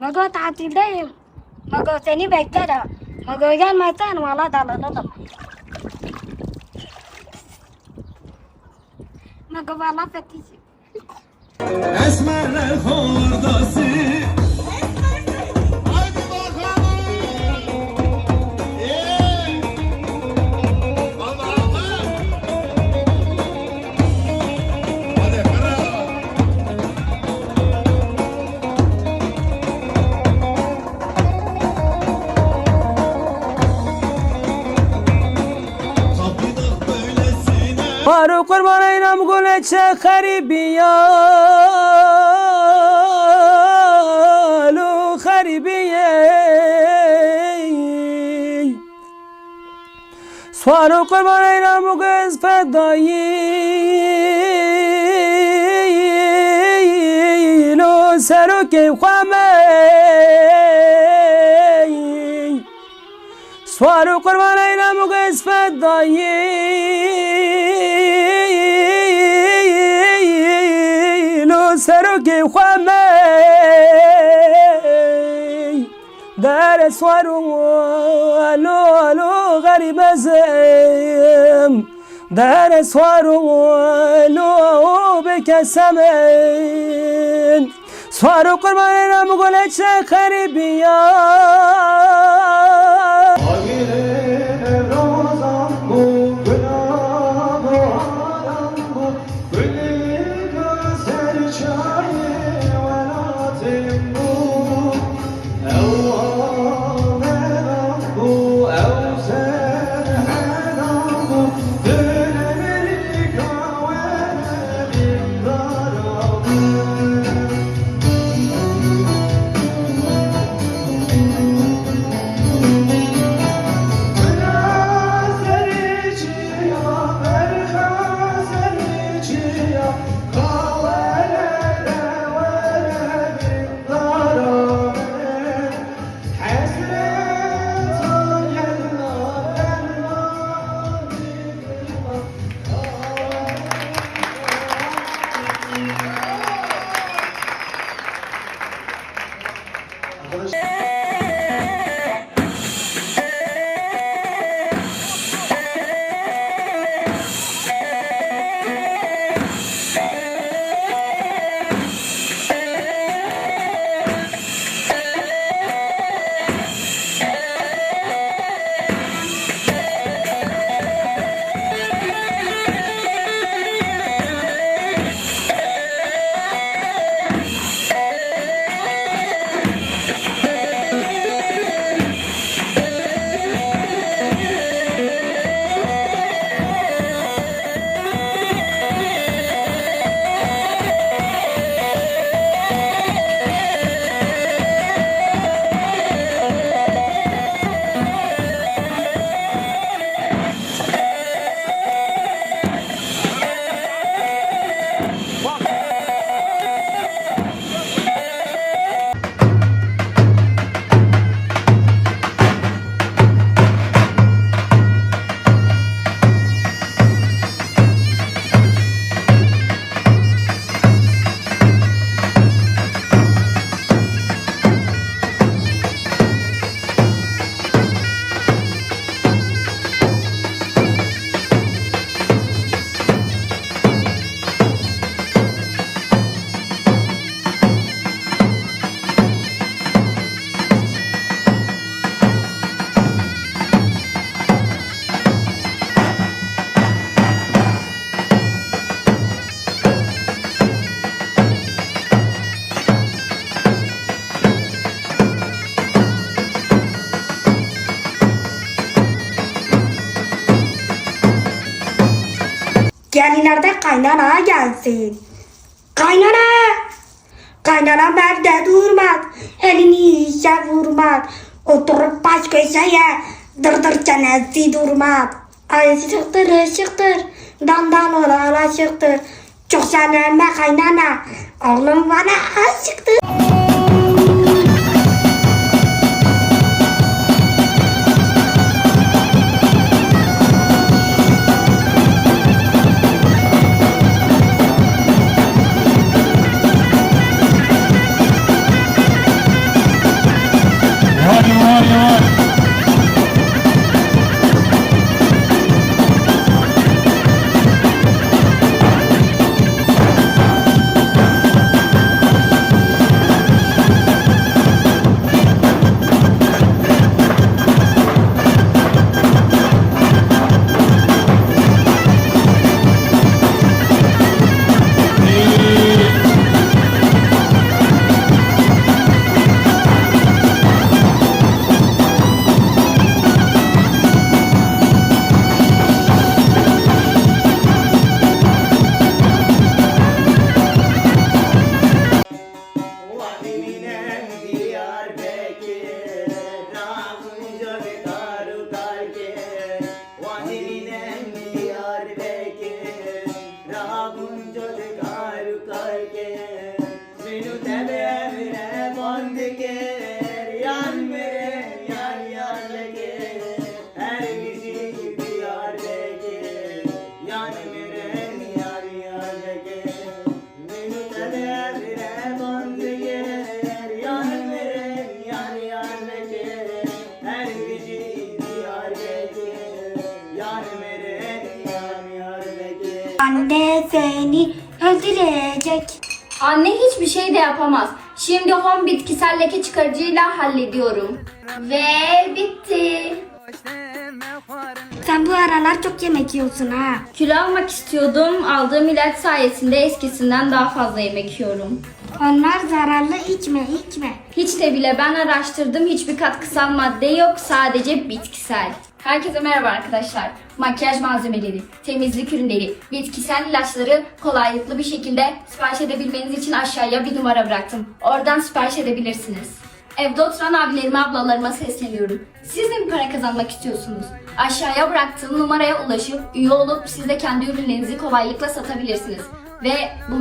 Mago tatildeyim. Mago seni beklerim. Mago gelmezsen valla dalanırım. Mago valla fetişim. Esmerler hordası. Haydi bakalım. Allah Allah. Hadi bravo. Kapıda böylesine. Faruk kurban aynam güleçe haribiya Lu haribiye Faruk kurban aynam göz fedayı Lu seruki khame Faruk kurban aynam göz fedayı سرقي خامي دار سوارو لو لو غريب زم دار سوارو لو بكسمن سوارو قربان مقولة خريبيا Gelinlerde kaynana gelsin. Kaynana! Kaynana bende durmaz. Elini işe vurmaz. Oturup baş köşeye dırdır çenesi durmaz. Aşıktır ışıktır. Dandan ola alaşıktır. Çok severme kaynana. Oğlum bana aşıktır. Anne seni öldürecek. Anne hiçbir şey de yapamaz. Şimdi home bitkisel leke çıkarıcıyla hallediyorum. Ve bitti. Sen bu aralar çok yemek yiyorsun ha. Kilo almak istiyordum. Aldığım ilaç sayesinde eskisinden daha fazla yemek yiyorum. Onlar zararlı, içme. Hiç de bile ben araştırdım. Hiçbir katkısal madde yok. Sadece bitkisel. Herkese merhaba arkadaşlar. Makyaj malzemeleri, temizlik ürünleri, bitkisel ilaçları kolaylıkla bir şekilde sipariş edebilmeniz için aşağıya bir numara bıraktım. Oradan sipariş edebilirsiniz. Evde oturan abilerime, ablalarıma sesleniyorum. Siz de mi para kazanmak istiyorsunuz? Aşağıya bıraktığım numaraya ulaşıp üye olup siz de kendi ürünlerinizi kolaylıkla satabilirsiniz. Ve bu